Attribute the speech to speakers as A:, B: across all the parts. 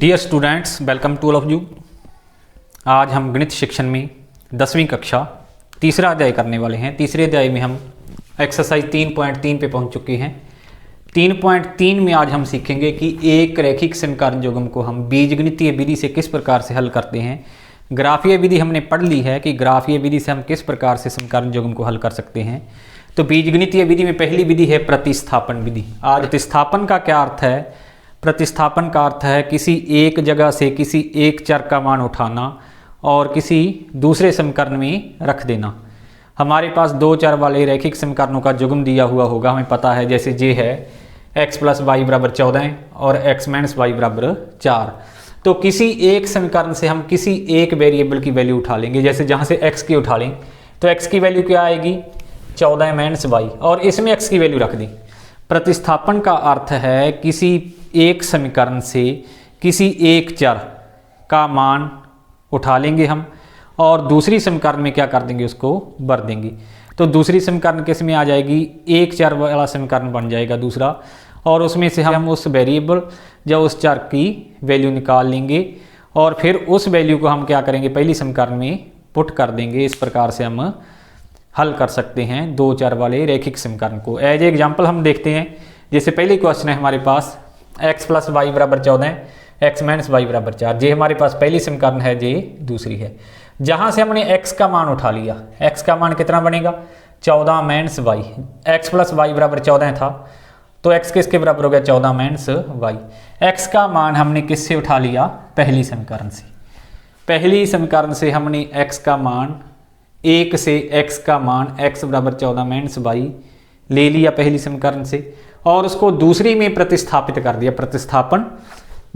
A: Dear students, welcome to all of you. आज हम गणित शिक्षण में 10वीं कक्षा तीसरा अध्याय करने वाले हैं। तीसरे अध्याय में हम एक्सरसाइज 3.3 पे पहुंच चुके हैं। 3.3 में आज हम सीखेंगे कि एक रैखिक समीकरण युग्म को हम बीजगणितीय विधि से किस प्रकार से हल करते हैं। ग्राफीय विधि हमने पढ़ ली है कि ग्राफीय विधि से हम किस प्रकार से समीकरण युग्म को हल कर सकते हैं। तो बीजगणितीय विधि में पहली विधि है प्रतिस्थापन विधि। आज प्रतिस्थापन का क्या अर्थ है? प्रतिस्थापन का अर्थ है किसी एक जगह से किसी एक चर का मान उठाना और किसी दूसरे समीकरण में रख देना। हमारे पास दो चर वाले रैखिक समीकरणों का युग्म दिया हुआ होगा, हमें पता है। जैसे जे है x + y = 14 और x - y = 4। तो किसी एक समीकरण से हम किसी एक वेरिएबल की वैल्यू उठा लेंगे। जैसे जहाँ से x की उठा लें तो x की वैल्यू क्या आएगी? 14 - y, और इसमें x की वैल्यू रख दी। प्रतिस्थापन का अर्थ है किसी एक समीकरण से किसी एक चर का मान उठा लेंगे हम और दूसरी समीकरण में क्या कर देंगे, उसको भर देंगे। तो दूसरी समीकरण किस में आ जाएगी? एक चर वाला समीकरण बन जाएगा दूसरा, और उसमें से हम उस वेरिएबल या उस चर की वैल्यू निकाल लेंगे और फिर उस वैल्यू को हम क्या करेंगे, पहली समीकरण में पुट कर देंगे। इस प्रकार से हम हल कर सकते हैं दो चर वाले रैखिक समीकरण को। एज एग्जाम्पल हम देखते हैं। जैसे पहले क्वेश्चन है हमारे पास x + y = 14, x - y = 4। ये हमारे पास पहली समीकरण है, ये दूसरी है। जहाँ से हमने x का मान उठा लिया, x का मान कितना बनेगा? 14 - y। x + y = 14 था, तो x किसके बराबर हो गया? 14 - y। x का मान हमने किससे उठा लिया? पहली समीकरण से। पहली समीकरण से हमने x का मान, एक से x का मान x = 14 - y ले लिया पहली समीकरण से, और उसको दूसरी में प्रतिस्थापित कर दिया। प्रतिस्थापन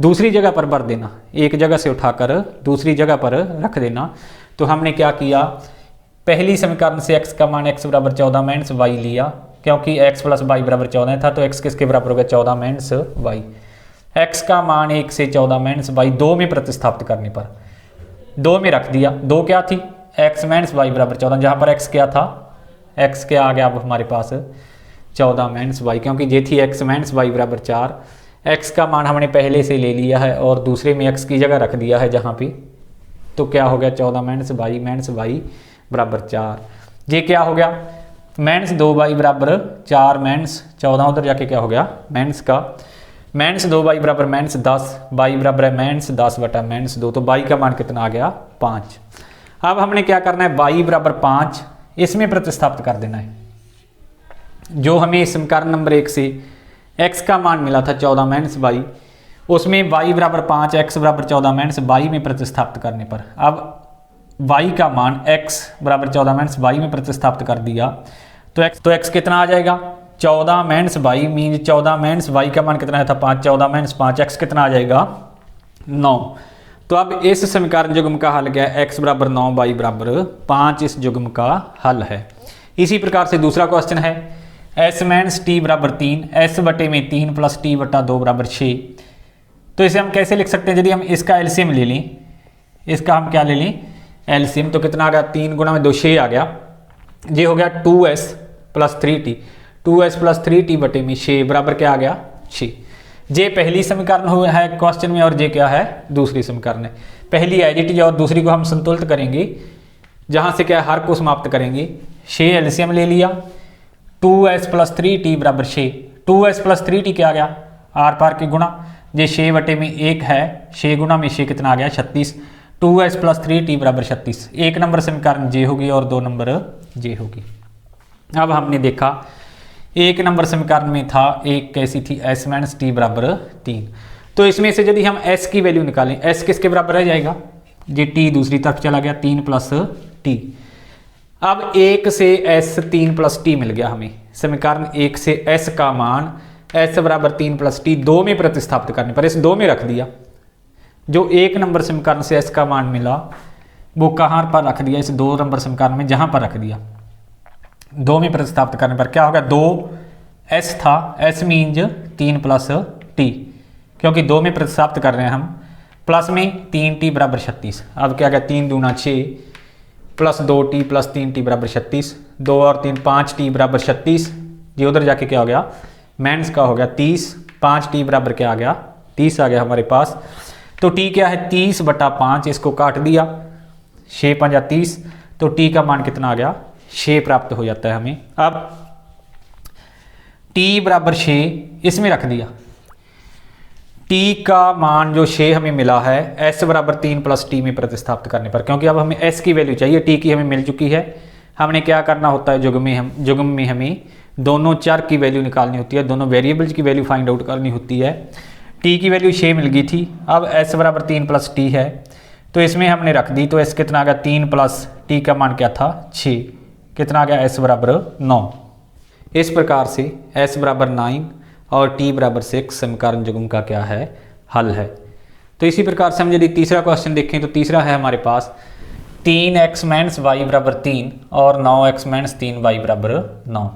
A: दूसरी जगह पर भर देना, एक जगह से उठाकर दूसरी जगह पर रख देना। तो हमने क्या किया, पहली समीकरण से x का मान x = 14 - y लिया, क्योंकि x + y = 14 था, तो x किसके बराबर हो गया? 14 - y। x का मान 1 से 14 - y दो में प्रतिस्थापित करने पर दो में रख दिया। दो क्या थी? x - y = 14, जहाँ पर x क्या था? x क्या आ गया अब हमारे पास? 14 - y, क्योंकि ये थी x - y = 4। x का मान हमने पहले से ले लिया है और दूसरे में x की जगह रख दिया है जहाँ पे, तो क्या हो गया? 14 - y = 4। ये क्या हो गया? -2y = 4 -14, उधर जाके क्या हो गया? -2y = -10, y = -10 / -2, तो y का मान कितना आ गया? 5। अब हमने क्या करना है, y = 5 इसमें प्रतिस्थापित कर देना है। जो हमें समीकरण नंबर 1 से x का मान मिला था 14 - y, उसमें y = 5, x = 14 y में प्रतिस्थापित करने पर, अब y का मान x = 14 y में प्रतिस्थापित कर दिया तो x कितना आ जाएगा? 14 - y मीन 14 y का मान कितना था? 5। 14 - 5, x कितना आ जाएगा? 9। तो अब इस समीकरण युग्म का हल क्या है? x = 9 y = 5 इस युग्म का हल है। इसी प्रकार से दूसरा क्वेश्चन है s - t = 3, s/3 + t/2 = 6। तो इसे हम कैसे लिख सकते हैं? यदि हम इसका एलसीएम ले लें, इसका हम क्या ले लें? एलसीएम, तो कितना आ गया? 3 × 2 6 आ गया। ये हो गया 2s + 3t, 2s + 3t/6 बराबर क्या आ गया? 6। ये पहली समीकरण हुआ है क्वेश्चन में, और ये क्या है? दूसरी समीकरण है। पहली एज इट इज और दूसरी को हम संतुलित करेंगे, जहाँ से क्या हर को समाप्त करेंगे। 6 एलसीएम ले लिया, 2s + 3t = 6। 2s + 3t क्या आ गया? आर पार के गुणा, ये 6/1 है, 6 गुणा में 6 कितना आ गया? 36। 2s + 3t = 36। एक नंबर समीकरण जे होगी और 2 नंबर जे होगी। अब हमने देखा एक नंबर समीकरण में था, एक कैसी थी? s - t = 3। तो इसमें से यदि हम s की वैल्यू निकालें, s किसके बराबर रह जाएगा? ये t दूसरी तरफ चला गया, 3 + t। अब 1 से s 3 + t मिल गया हमें। समीकरण 1 से s का मान s = 3 + t दो में प्रतिस्थापित करने पर इस दो में रख दिया। जो एक नंबर समीकरण से s का मान मिला वो कहाँ पर रख दिया? इस 2 नंबर समीकरण में, जहाँ पर रख दिया। दो में प्रतिस्थापित करने पर क्या होगा? 2s था, s मीन्स 3 + t, क्योंकि 2 में प्रतिस्थापित कर रहे हैं हम, प्लस में 3t = 36। अब क्या गया? 3 दूना 6 + 2t + 3t = 36, 2 और 3 5t = 36। ये उधर जाके क्या हो गया? माइनस का हो गया 30, 5t = क्या आ गया? 30 आ गया हमारे पास। तो टी क्या है 30/5, इसको काट दिया 6 5 30, तो टी का मान कितना आ गया 6 प्राप्त हो जाता है हमें। अब टी बराबर 6 इसमें रख दिया, टी का मान जो 6 हमें मिला है एस बराबर 3 प्लस टी में प्रतिस्थापित करने पर, क्योंकि अब हमें एस की वैल्यू चाहिए, टी की हमें मिल चुकी है। हमने क्या करना होता है जुग्म में हमें दोनों चर की वैल्यू निकालनी होती है, दोनों वेरिएबल्स की वैल्यू फाइंड आउट करनी होती है। टी की वैल्यू 6 मिल गई थी, अब एस बराबर 3 प्लस टी है, तो इसमें हमने रख दी, तो एस कितना आ गया 3 प्लस टी का मान क्या था 6, कितना आ गया एस बराबर 9। इस प्रकार से एस बराबर 9 और टी बराबर 6 समीकरण जुग्म का क्या है हल है। तो इसी प्रकार से हम यदि तीसरा क्वेश्चन देखें तो तीसरा है हमारे पास 3x माइनस वाई बराबर 3 और 9x माइनस 3y बराबर 9।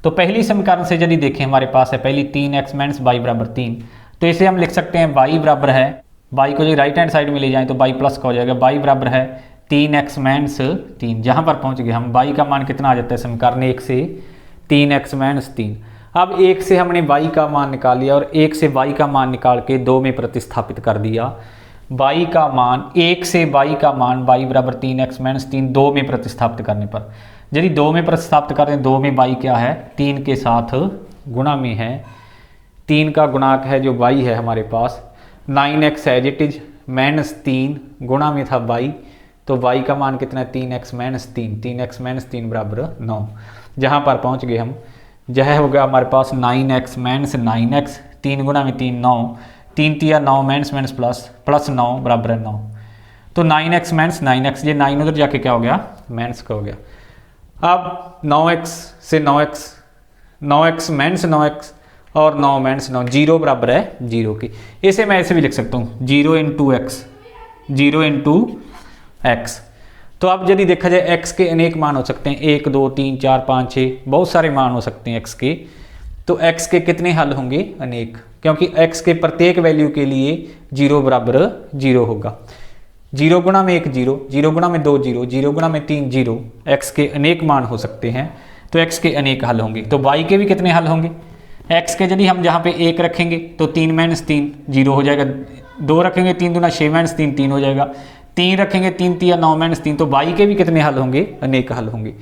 A: तो पहली समीकरण से यदि देखें हमारे पास है पहली 3x माइनस वाई बराबर 3, तो इसे हम लिख सकते हैं y बराबर है, y को जो राइट हैंड साइड में ले जाएं तो y प्लस का हो जाएगा, y बराबर है 3x माइनस 3। जहाँ पर पहुँच गए हम y का मान कितना आ जाता है समीकरण 1 से 3x माइनस 3। अब 1 से हमने y का मान निकाल लिया और 1 से y का मान निकाल के 2 में प्रतिस्थापित कर दिया। y का मान 1 से y का मान y बराबर 3x माइनस 3 2 में प्रतिस्थापित करने पर, यदि 2 में प्रतिस्थापित करते हैं 2 में y क्या है 3 के साथ गुणा में है, 3 का गुणाक है जो y है हमारे पास 9x as it is minus 3 गुणा में था y, तो y का मान कितना है 3x माइनस 3, 3x माइनस 3 बराबर 9। जहाँ पर पहुँच गए हम, यह हो गया हमारे पास 9x माइनस 9x, 3 गुणा में 3 9, 3 तिया 9 माइनस माइनस प्लस 9 बराबर 9। तो 9x माइनस 9x, ये 9 उधर जाके क्या हो गया माइनस का हो गया। अब 9x से 9x माइनस 9x और 9 माइनस 9, 0 बराबर है 0 की। इसे मैं ऐसे भी लिख सकता हूँ 0 इंटू एक्स, 0 इंटू एक्स। तो अब यदि देखा जाए x के अनेक मान हो सकते हैं, 1 2 3 4 5 6, बहुत सारे मान हो सकते हैं x के। तो x के कितने हल होंगे अनेक, क्योंकि x के प्रत्येक वैल्यू के लिए 0 बराबर 0 होगा। 0 गुणा में 1 0, 0 गुणा में 2 0, 0 गुणा में 3 0, x के अनेक मान हो सकते हैं, तो x के अनेक हल होंगे। तो y के भी कितने हल होंगे, x के यदि हम जहाँ पे 1 रखेंगे तो 3 माइनस 3 0 हो जाएगा, 2 रखेंगे 3 दूना 6 माइनस 3 3 हो जाएगा, 3 रखेंगे 3 तिया 9 माइनस 3, तो y के भी कितने हल होंगे अनेक हल होंगे।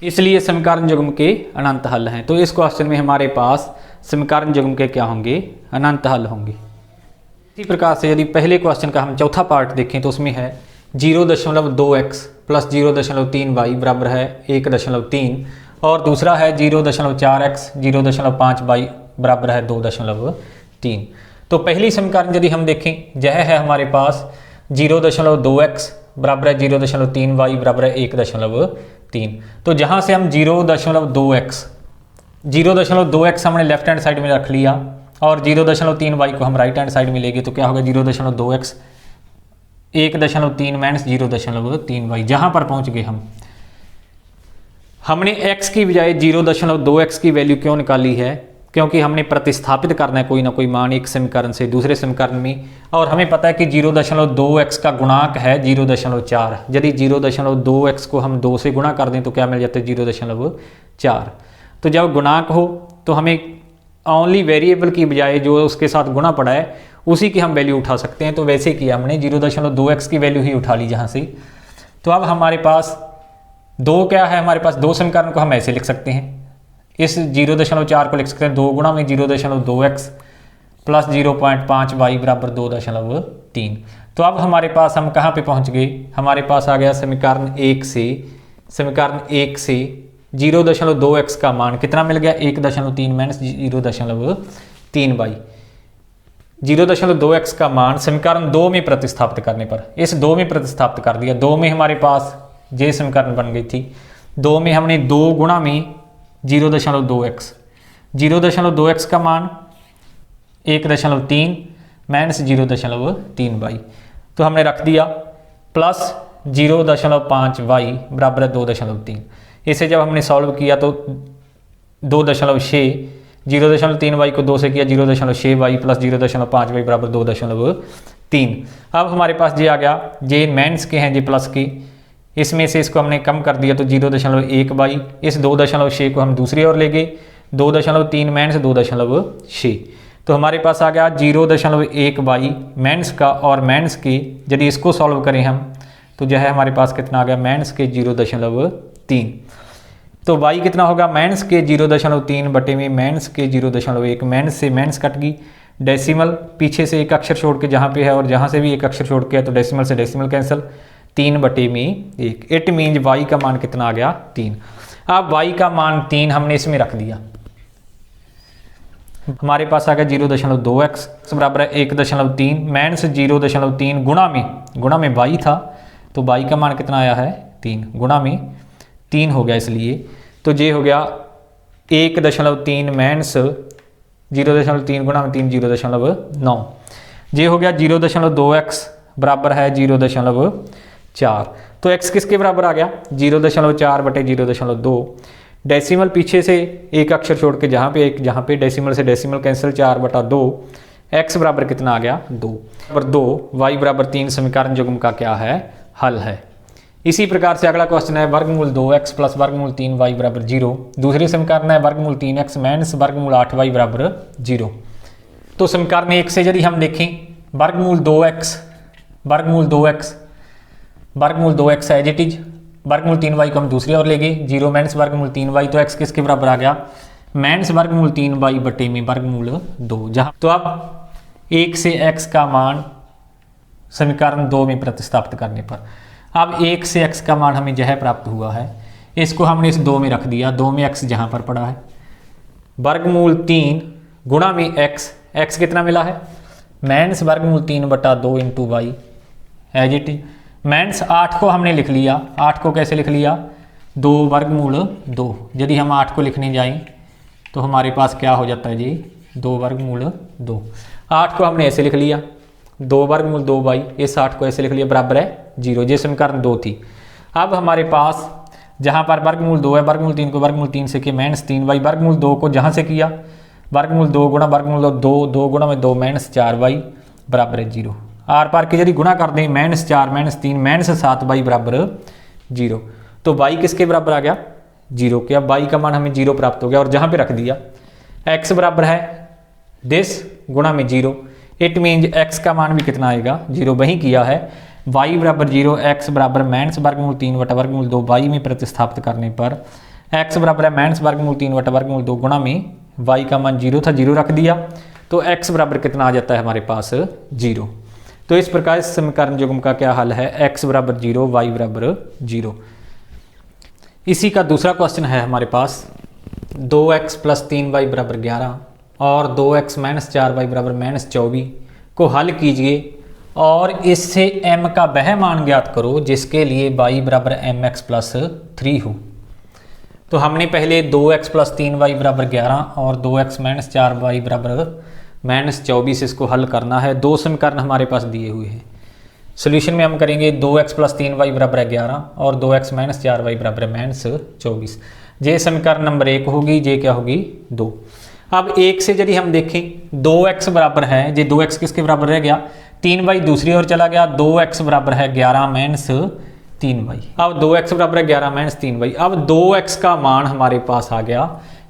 A: इसलिए समीकरण जुग्म के अनंत हल हैं। तो इस क्वेश्चन में हमारे पास समीकरण जुग्म के क्या होंगे अनंत हल होंगे। इसी प्रकार से यदि पहले क्वेश्चन का हम चौथा पार्ट देखें तो उसमें है 0.2x प्लस 0.3y बराबर है 1.3, और दूसरा है 0.4x 0.5y बराबर है 2.3। तो पहली समीकरण यदि हम देखें यह है हमारे पास 0.2x बराबर है 0.3y बराबर है 1.3। तो जहाँ से हम 0.2x हमने लेफ्ट हैंड साइड में रख लिया और 0.3y को हम राइट हैंड साइड में लेंगे, तो क्या होगा 0.2x 1.3 माइनस 0.3y। जहाँ पर पहुँच गए हमने x की बजाय 0.2x की वैल्यू क्यों निकाली है, क्योंकि हमने प्रतिस्थापित करना है कोई ना कोई मान एक समीकरण से दूसरे समीकरण में, और हमें पता है कि 0.2x का गुणांक है 0.4। यदि 0.2x को हम 2 से गुणा कर दें तो क्या मिल जाता है 0.4। तो जब गुणांक हो तो हमें ओनली वेरिएबल की बजाय जो उसके साथ गुणा पड़ा है उसी की हम वैल्यू उठा सकते हैं। तो वैसे किया हमने 0.2x की वैल्यू ही उठा ली जहाँ से। तो अब हमारे पास 2 क्या है, हमारे पास 2 समीकरण को हम ऐसे लिख सकते हैं, इस 0.4 को लिख सकते हैं 2 गुणा में 0.2x प्लस 0.5y बराबर 2.3। तो अब हमारे पास हम कहाँ पे पहुँच गए, हमारे पास आ गया समीकरण 1 से 0.2x का मान कितना मिल गया 1.3 माइनस 0.3y। 0.2x का मान समीकरण 2 में प्रतिस्थापित करने पर, इस 2 में प्रतिस्थापित कर दिया। 2 में हमारे पास ये समीकरण बन गई थी, 2 में हमने 2 गुणा में 0.2x का मान 1.3 माइनस 0.3y, तो हमने रख दिया प्लस 0.5y बराबर 2.3। इसे जब हमने सॉल्व किया तो 2.6, 0.3y को 2 से किया 0.6y प्लस 0.5y बराबर 2.3। अब हमारे पास ये आ गया, ये माइनस के हैं ये प्लस के, इसमें से इसको हमने कम कर दिया तो 0.1y, इस 2.6 को हम दूसरी ओर ले गए 2.3 माइनस 2.6, तो हमारे पास आ गया 0.1 बाई माइनस का, और माइनस की यदि इसको सॉल्व करें हम तो जो है हमारे पास कितना आ गया माइनस के 0.3। तो y कितना होगा माइनस के 0.3 बटे में माइनस के 0.1, माइनस से माइनस कट गई, डेसिमल पीछे से एक अक्षर छोड़ के जहाँ पे है और जहाँ से भी एक अक्षर छोड़ के है तो डेसिमल से डेसिमल कैंसिल, 3 बटे में 1। इट मीन्स y का मान कितना आ गया 3। अब y का मान 3 हमने इसमें रख दिया, हमारे पास आ गया 0.2x बराबर है 1.3 माइनस 0.3 गुणा में y था, तो y का मान कितना आया है 3, गुणा में 3 हो गया, इसलिए तो ये हो गया 1.3 माइनस 0.3 गुणा में 3 0.9, ये हो गया 0.2x बराबर है 0.4। तो x किसके बराबर आ गया 0.4 बटे 0.2, डेसिमल पीछे से एक अक्षर छोड़ के जहाँ पे एक, जहाँ पे डेसिमल से डेसिमल कैंसिल, 4/2, x बराबर कितना आ गया 2 बराबर 2, y बराबर 3 समीकरण युग्म का क्या है हल है। इसी प्रकार से अगला क्वेश्चन है वर्गमूल 2x प्लस वर्गमूल 3y बराबर 0। दूसरी समीकरण है वर्गमूल 3x माइनस वर्गमूल 8y बराबर 0। तो समीकरण 1 से यदि हम देखें वर्गमूल 2x एज इट इज, वर्गमूल 3y को हम दूसरी ओर ले गए, 0 माइनस वर्गमूल 3y, तो x किसके बराबर आ गया माइनस वर्गमूल 3y बटे में वर्गमूल 2। जहाँ तो अब 1 से x का मान समीकरण 2 में प्रतिस्थापित करने पर अब 1 से x का मान हमें जो है प्राप्त हुआ है, इसको हमने इस 2 में रख दिया, 2 में x जहाँ पर पड़ा है, वर्गमूल 3 गुणा में x कितना मिला है माइनस वर्गमूल 3/2 into y as it is, minus 8 को हमने लिख लिया, 8 को कैसे लिख लिया 2 वर्गमूल 2, यदि हम 8 को लिखने जाएं तो हमारे पास क्या हो जाता है जी 2 वर्गमूल 2, 8 को हमने ऐसे लिख लिया 2 वर्गमूल 2 बाई इस 8 को ऐसे लिख लिया बराबर है 0, ये समीकरण 2 थी। अब हमारे पास जहाँ पर वर्गमूल 2 है, वर्गमूल 3 को वर्गमूल 3 से किया माइनस 3y, वर्गमूल 2 को जहाँ से किया वर्गमूल 2 गुणा वर्गमूल 2, 2 गुणा में 2 माइनस 4y बराबर है 0। आर पार के यदि गुणा कर दें माइनस 4 माइनस 3 माइनस 7y बराबर 0, तो y किसके बराबर आ गया 0 के। अब y का मान हमें 0 प्राप्त हो गया और जहाँ पे रख दिया x बराबर है दिस गुणा में 0, इट मीन्स x का मान भी कितना आएगा 0, वही किया है y बराबर 0, x बराबर माइनस वर्गमूल 3 बटा वर्गमूल 2 y में प्रतिस्थापित करने पर x बराबर है माइनस वर्गमूल 3 बटा वर्गमूल 2 गुणा में y का मान 0 था, 0 रख दिया, तो x बराबर कितना आ जाता है हमारे पास 0। तो इस प्रकार इस समीकरण युग्म का क्या हल है x बराबर 0 y बराबर 0। इसी का दूसरा क्वेश्चन है हमारे पास 2x प्लस 3y बराबर 11 और 2x माइनस 4y बराबर माइनस 24 को हल कीजिए और इससे m का वह मान ज्ञात करो जिसके लिए y बराबर mx प्लस 3 हो। तो हमने पहले 2x प्लस 3y बराबर 11 और 2x माइनस 4y बराबर माइनस 24 इसको हल करना है। 2 समीकरण हमारे पास दिए हुए हैं, सोल्यूशन में हम करेंगे 2x प्लस 3y बराबर 11 और 2x माइनस 4y बराबर माइनस 24, ये समीकरण नंबर 1 होगी, ये क्या होगी 2। अब 1 से यदि हम देखें 2x बराबर है, ये 2x किसके बराबर रह गया 3y दूसरी ओर चला गया, 2x बराबर है 11 माइनस 3y। अब 2x बराबर है 11 माइनस 3y, अब 2x का मान हमारे पास आ गया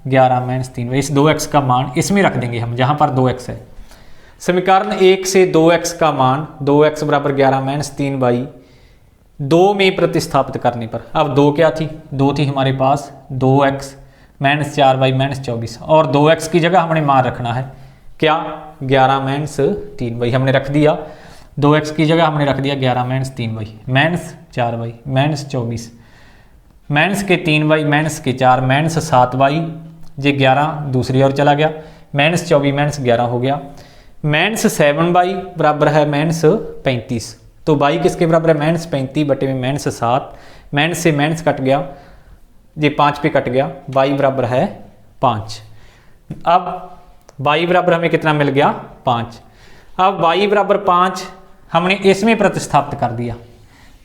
A: 11 माइनस 3y, इस 2x का मान इसमें रख देंगे हम जहाँ पर 2x है। समीकरण 1 से 2x का मान 2x बराबर 11 माइनस 3y 2 में प्रतिस्थापित करने पर, अब 2 क्या थी 2 थी हमारे पास 2x माइनस 4y माइनस 24 और 2x की जगह हमने मान रखना है क्या 11 माइनस 3y हमने रख दिया, 2x की जगह हमने रख दिया 11 minus 3y minus 4y minus 24 minus के 3y माइनस के 4 माइनस 7y, ये 11 दूसरी ओर चला गया, माइनस 24 माइनस 11 हो गया, माइनस 7y बराबर है माइनस 35, तो y किसके बराबर है माइनस 35 बटे में माइनस 7, माइनस से माइनस कट गया, ये 5 पे कट गया, y बराबर है 5। अब y बराबर हमें कितना मिल गया 5। अब y बराबर 5 हमने इसमें प्रतिस्थापित कर दिया,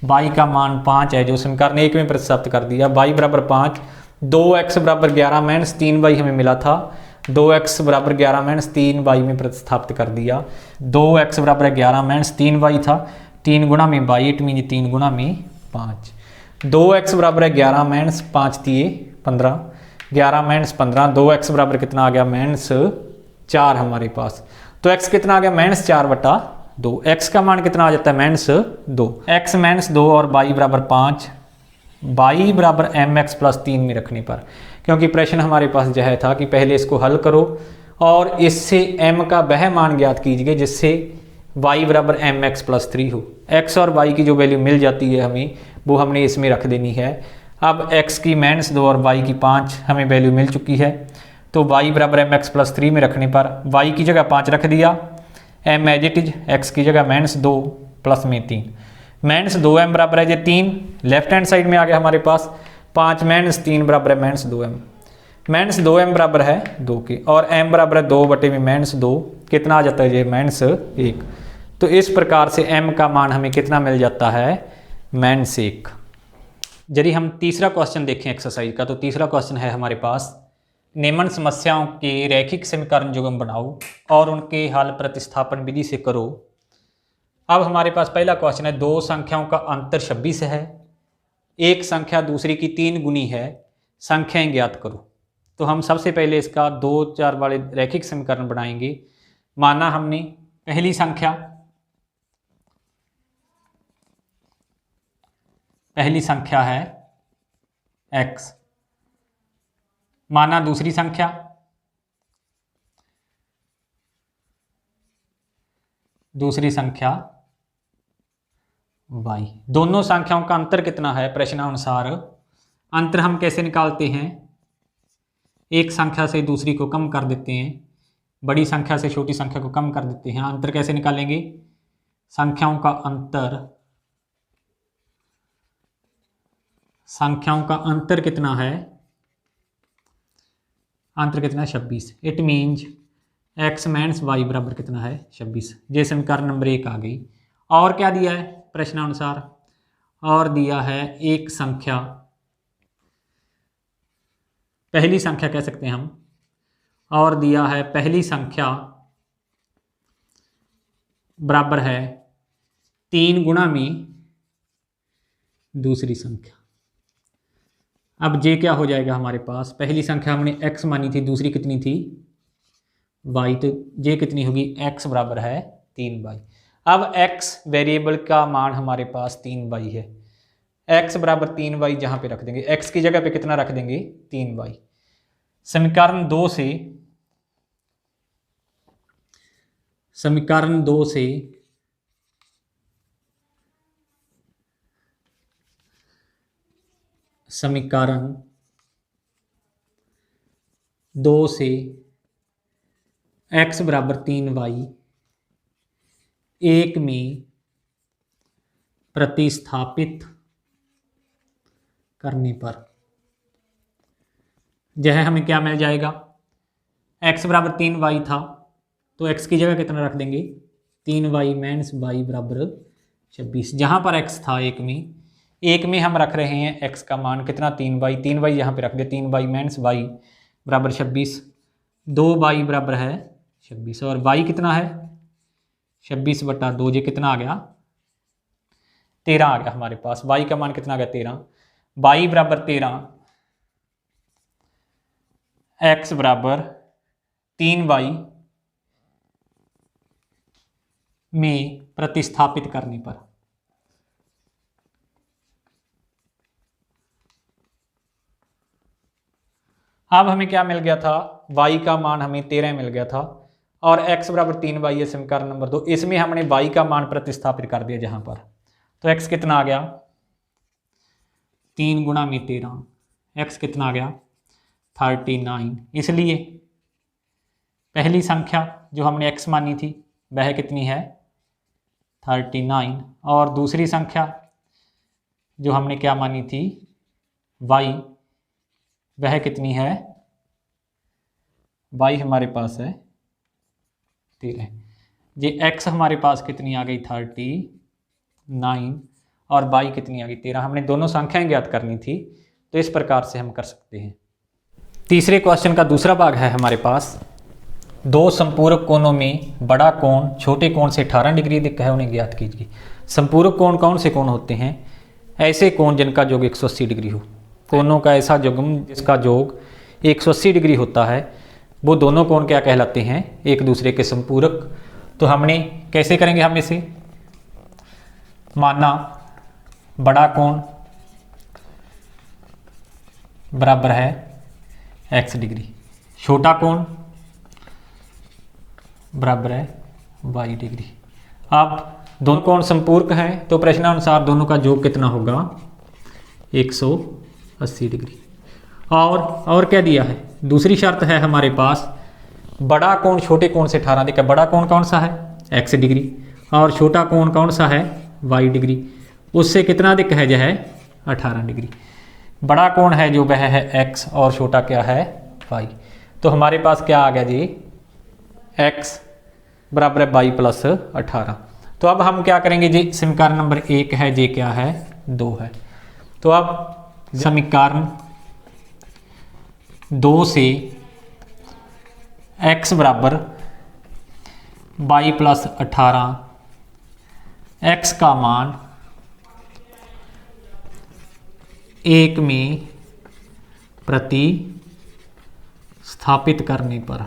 A: y का मान 5 है जो समीकरण 1 में प्रतिस्थापित कर दिया, y बराबर 5, 2x बराबर 11 माइनस 3y हमें मिला था, 2x बराबर 11 माइनस 3y में प्रतिस्थापित कर दिया, 2x बराबर 11 माइनस 3y था, 3 गुणा में y, इट मीन 3 गुणा में 5, 2x बराबर है 11 माइनस 5 दिए 15, 11 माइनस 15, 2x बराबर कितना आ गया माइनस 4 हमारे पास। तो x कितना आ गया -4/2। x का मान कितना आ जाता है -2। x -2 और y बराबर 5, y बराबर mx + 3 में रखने पर, क्योंकि प्रश्न हमारे पास यह था कि पहले इसको हल करो और इससे m का वह मान ज्ञात कीजिए जिससे y बराबर mx + 3 हो। x और y की जो वैल्यू मिल जाती है हमें, वो हमने इसमें रख देनी है। अब x की -2 और y की 5 हमें वैल्यू मिल चुकी है, तो y बराबर mx + 3 में रखने पर y की जगह 5 रख दिया, m as it is, x की जगह -2 प्लस में 3, -2m बराबर है ये 3, लेफ्ट हैंड साइड में आ गया हमारे पास 5 -3 बराबर है -2m, -2m बराबर है 2 के, और m बराबर है 2/-2, कितना आ जाता है ये -1। तो इस प्रकार से m का मान हमें कितना मिल जाता है -1। यदि हम तीसरा क्वेश्चन देखें एक्सरसाइज का, तो तीसरा क्वेश्चन है हमारे पास, निम्न समस्याओं के रैखिक समीकरण युग्म बनाओ और उनके हल प्रतिस्थापन विधि से करो। अब हमारे पास पहला क्वेश्चन है, दो संख्याओं का अंतर 26 है, एक संख्या दूसरी की 3 गुनी है, संख्याएं ज्ञात करो। तो हम सबसे पहले इसका 2 4 वाले रैखिक समीकरण बनाएंगे। माना हमने पहली संख्या है x, माना दूसरी संख्या y। दोनों संख्याओं का अंतर कितना है प्रश्नानुसार? अंतर हम कैसे निकालते हैं? एक संख्या से दूसरी को कम कर देते हैं, बड़ी संख्या से छोटी संख्या को कम कर देते हैं। अंतर कैसे निकालेंगे? संख्याओं का अंतर कितना है? अंतर कितना है? 26। इट मीन्स x - y बराबर कितना है? 26। ये समीकरण नंबर 1 आ गई। और क्या दिया है प्रश्नानुसार? और दिया है एक संख्या, पहली संख्या कह सकते हैं हम, और दिया है पहली संख्या बराबर है 3 गुणा में दूसरी संख्या। अब जे क्या हो जाएगा हमारे पास? पहली संख्या हमने x मानी थी, दूसरी कितनी थी? y, तो जे कितनी होगी? x बराबर है 3y। अब x वेरिएबल का मान हमारे पास 3y है, x बराबर 3y जहाँ पे रख देंगे, x की जगह पे कितना रख देंगे? 3y। समीकरण 2 से x बराबर 3y 1 में प्रतिस्थापित करने पर यह हमें क्या मिल जाएगा? x बराबर 3y था, तो x की जगह कितना रख देंगे? 3y - y बराबर 26। जहाँ पर x था 1 में हम रख रहे हैं x का मान कितना? 3y यहाँ पे रख दे, 3y - y बराबर 26, 2y बराबर है 26, और y कितना है? 26/2, ये कितना आ गया? 13 आ गया हमारे पास। y का मान कितना आ गया? 13। y बराबर 13, x बराबर 3y में प्रतिस्थापित करने पर अब हमें क्या मिल गया था? y का मान हमें 13 मिल गया था, और x बराबर 3y है समीकरण नंबर 2। इसमें हमने y का मान प्रतिस्थापित कर दिया जहां पर, तो x कितना आ गया? 3 गुणा में 13, x कितना आ गया? 39। इसलिए पहली संख्या जो हमने x मानी थी वह कितनी है? 39, और दूसरी संख्या जो हमने क्या मानी थी? y, वह कितनी है? y हमारे पास है 13। ये x हमारे पास कितनी आ गई? 39, और y कितनी आ गई? 13। हमने दोनों संख्याएं ज्ञात करनी थी, तो इस प्रकार से हम कर सकते हैं। तीसरे क्वेश्चन का दूसरा भाग है हमारे पास, दो संपूरक कोणों में बड़ा कोण छोटे कोण से 18 डिग्री अधिक है, उन्हें ज्ञात कीजिए। संपूरक कोण कौन से कोण होते हैं? ऐसे कोण जिनका योग 180 डिग्री हो। कोणों का ऐसा युग्म जिसका योग 180 डिग्री होता है। वो दोनों कोण क्या कहलाते हैं, एक दूसरे के संपूरक। तो हमने कैसे करेंगे, हम इसे माना बड़ा कोण बराबर है x डिग्री, छोटा कोण बराबर है y डिग्री। अब दोनों कोण संपूरक हैं तो प्रश्नानुसार दोनों का योग कितना होगा, 180 डिग्री। और क्या दिया है, दूसरी शर्त है हमारे पास, बड़ा कोण छोटे कोण से 18 देखा, बड़ा कोण कौन सा है, x डिग्री, और छोटा कोण कौन सा है, y डिग्री, उससे कितना अधिक है, जो है 18 डिग्री। बड़ा कोण है जो वह है x और छोटा क्या है, y। तो हमारे पास क्या आ गया जी, x बराबर है y प्लस 18। तो अब हम क्या करेंगे जी, समीकरण नंबर 1 है, जे क्या है, 2 है। तो अब समीकरण 2 से x बराबर y प्लस 18, x का मान 1 में प्रति स्थापित करने पर,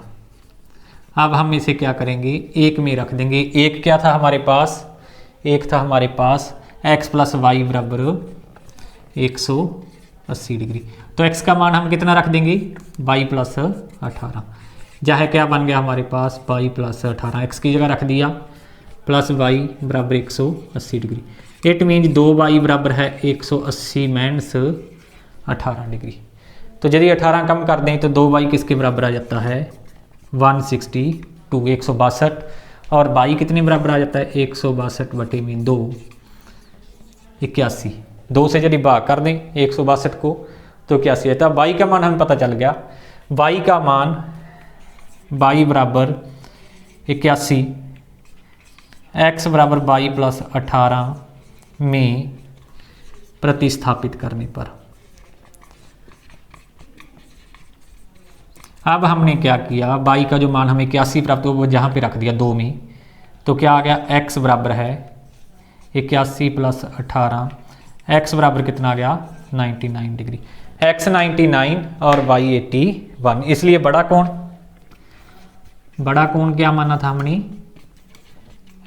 A: अब हम इसे क्या करेंगे, 1 में रख देंगे। 1 क्या था हमारे पास, 1 था हमारे पास x प्लस वाई बराबर 180 डिग्री। तो x का मान हम कितना रख देंगे, y प्लस 18, जहाँ क्या बन गया हमारे पास, y प्लस 18, x की जगह रख दिया, प्लस y बराबर 180 डिग्री। इट मीन्स 2y बराबर है 180 माइनस 18 डिग्री। तो यदि 18 कम कर दें तो 2y किसके बराबर आ जाता है, 162, 162, और y कितने बराबर आ जाता है, 162 बटे में 2, 81। 2 से यदि भाग कर दें 162 को तो 81 आता है। y का मान हमें पता चल गया, y का मान y बराबर 81, x बराबर y प्लस 18 में प्रतिस्थापित करने पर। अब हमने क्या किया, y का जो मान हमें 81 प्राप्त हुआ वो जहाँ पे रख दिया 2 में, तो क्या आ गया, x बराबर है 81 प्लस 18, x बराबर कितना आ गया, 99 डिग्री। x 99 और y 81, इसलिए बड़ा कोण क्या माना था हमने,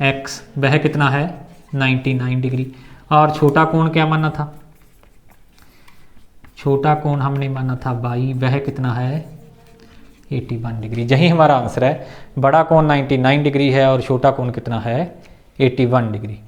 A: x वह कितना है 99 डिग्री, और छोटा कोण क्या माना था, छोटा कोण हमने माना था y, वह कितना है 81 डिग्री। यही हमारा आंसर है, बड़ा कोण 99 डिग्री है और छोटा कोण कितना है 81 डिग्री।